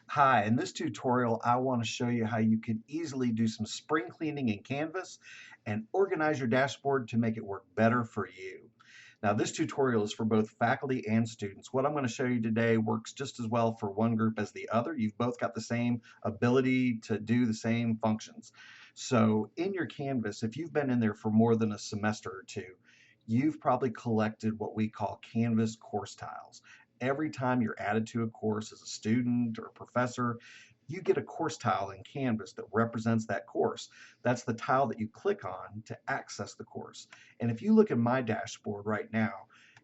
Hi, in this tutorial, I want to show you how you can easily do some spring cleaning in Canvas and organize your dashboard to make it work better for you. Now, this tutorial is for both faculty and students. What I'm going to show you today works just as well for one group as the other. You've both got the same ability to do the same functions. So in your Canvas, if you've been in there for more than a semester or two, you've probably collected what we call Canvas course tiles. Every time you're added to a course as a student or a professor, you get a course tile in Canvas that represents that course. That's the tile that you click on to access the course. And if you look at my dashboard right now,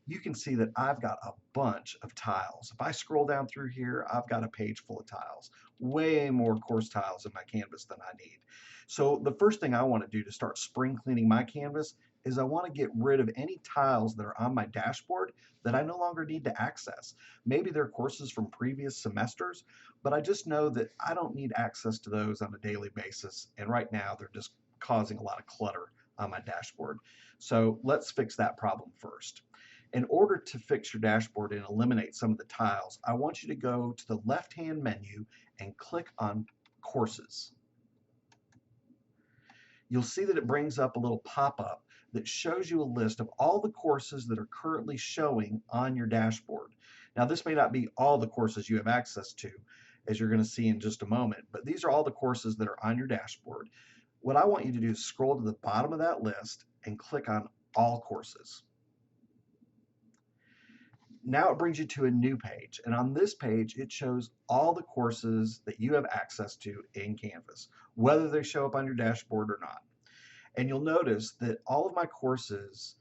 you can see that I've got a bunch of tiles. If I scroll down through here, I've got a page full of tiles, way more course tiles in my Canvas than I need. So the first thing I want to do to start spring cleaning my Canvas is I want to get rid of any tiles that are on my dashboard that I no longer need to access. Maybe they're courses from previous semesters, but I just know that I don't need access to those on a daily basis. And right now they're just causing a lot of clutter on my dashboard. So let's fix that problem first. In order to fix your dashboard and eliminate some of the tiles, I want you to go to the left-hand menu and click on Courses. You'll see that it brings up a little pop-up that shows you a list of all the courses that are currently showing on your dashboard. Now, this may not be all the courses you have access to, as you're going to see in just a moment, but these are all the courses that are on your dashboard. What I want you to do is scroll to the bottom of that list and click on All Courses. Now it brings you to a new page, and on this page it shows all the courses that you have access to in Canvas, whether they show up on your dashboard or not. And you'll notice that all of my courses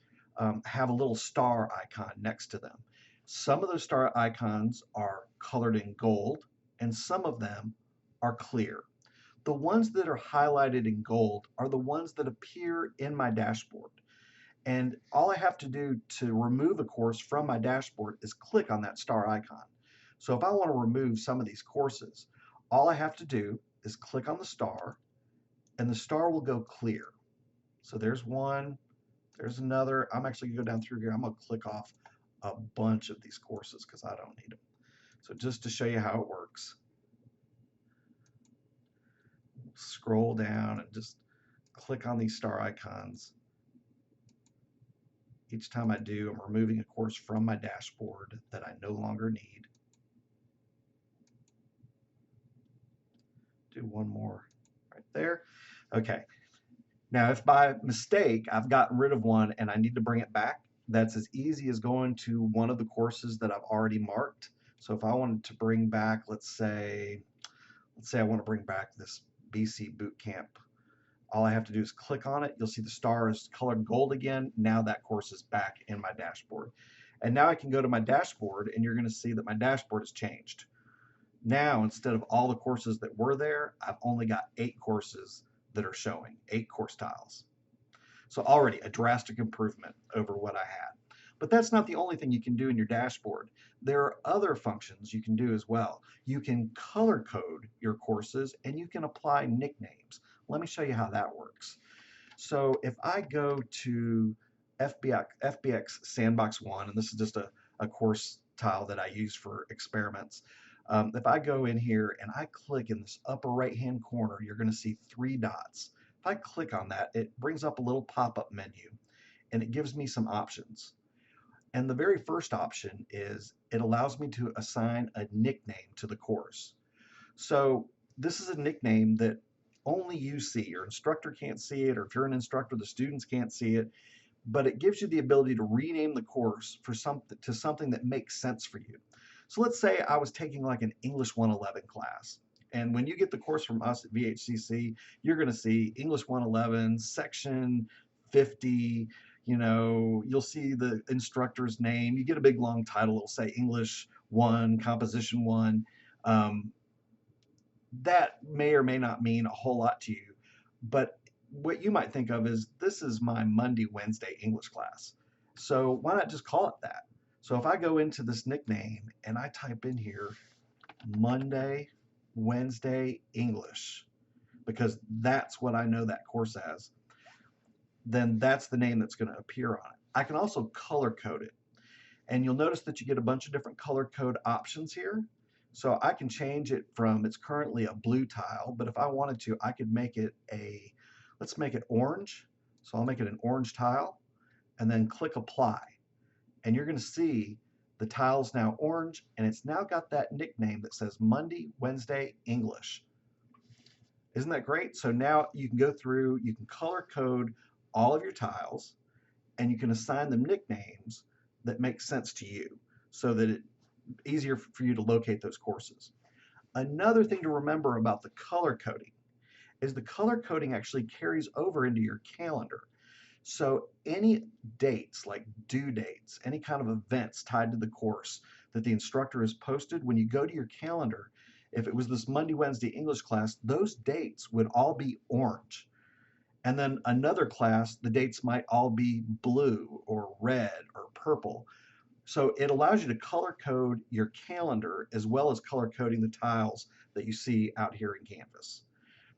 have a little star icon next to them. Some of those star icons are colored in gold, and some of them are clear. The ones that are highlighted in gold are the ones that appear in my dashboard. And all I have to do to remove a course from my dashboard is click on that star icon. So if I want to remove some of these courses, all I have to do is click on the star, and the star will go clear. So there's one, there's another. I'm actually gonna go down through here. I'm gonna click off a bunch of these courses because I don't need them. So just to show you how it works, scroll down and just click on these star icons. Each time I do, I'm removing a course from my dashboard that I no longer need. Do one more right there. Okay. Now, if by mistake I've gotten rid of one and I need to bring it back, that's as easy as going to one of the courses that I've already marked. So if I wanted to bring back, let's say I want to bring back this BC Boot Camp. All I have to do is click on it. You'll see the star is colored gold again. Now that course is back in my dashboard. And now I can go to my dashboard and you're going to see that my dashboard has changed. Now, instead of all the courses that were there, I've only got 8 courses that are showing, 8 course tiles. So already a drastic improvement over what I had. But that's not the only thing you can do in your dashboard. There are other functions you can do as well. You can color code your courses and you can apply nicknames. Let me show you how that works. So if I go to FBX Sandbox 1, and this is just a course tile that I use for experiments, if I go in here and I click in this upper right hand corner, you're going to see 3 dots. If I click on that, it brings up a little pop-up menu and it gives me some options. And the very first option is it allows me to assign a nickname to the course. So this is a nickname that only you see. Your instructor can't see it, or if you're an instructor, the students can't see it, but it gives you the ability to rename the course for something that makes sense for you. So let's say I was taking like an English 111 class. And when you get the course from us at VHCC, you're going to see English 111, section 50, you'll see the instructor's name. You get a big long title, it'll say English 1, Composition 1. Um, that may or may not mean a whole lot to you, but what you might think of is this is my Monday, Wednesday English class. So why not just call it that? So if I go into this nickname and I type in here Monday, Wednesday English, because that's what I know that course as, then that's the name that's going to appear on it. I can also color code it. And you'll notice that you get a bunch of different color code options here. So I can change it from, it's currently a blue tile, but if I wanted to, I could make it let's make it orange. So I'll make it an orange tile and then click apply. And you're going to see the tile's now orange and it's now got that nickname that says Monday, Wednesday, English. Isn't that great? So now you can go through, you can color code all of your tiles and you can assign them nicknames that make sense to you so that it's easier for you to locate those courses. Another thing to remember about the color coding is the color coding actually carries over into your calendar. So any dates like due dates, any kind of events tied to the course that the instructor has posted, when you go to your calendar, if it was this Monday, Wednesday English class, those dates would all be orange. And then another class, the dates might all be blue or red or purple. So it allows you to color code your calendar as well as color coding the tiles that you see out here in Canvas.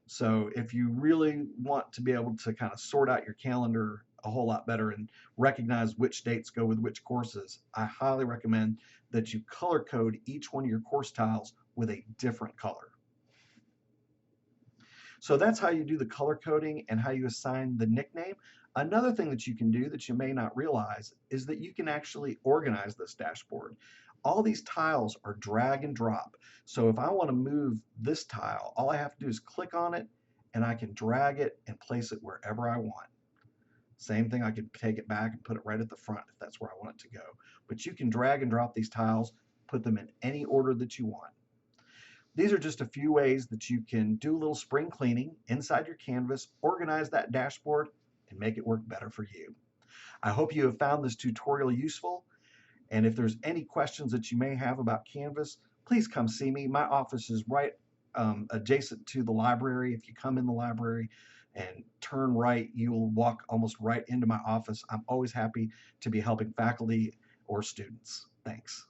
So if you really want to be able to kind of sort out your calendar a whole lot better and recognize which dates go with which courses, I highly recommend that you color code each one of your course tiles with a different color. So that's how you do the color coding and how you assign the nickname. Another thing that you can do that you may not realize is that you can actually organize this dashboard. All these tiles are drag and drop. So if I want to move this tile, all I have to do is click on it and I can drag it and place it wherever I want. Same thing, I can take it back and put it right at the front if that's where I want it to go. But you can drag and drop these tiles, put them in any order that you want. These are just a few ways that you can do a little spring cleaning inside your Canvas, organize that dashboard, and make it work better for you. I hope you have found this tutorial useful, and if there's any questions that you may have about Canvas, please come see me. My office is right adjacent to the library. If you come in the library and turn right, you'll walk almost right into my office. I'm always happy to be helping faculty or students. Thanks.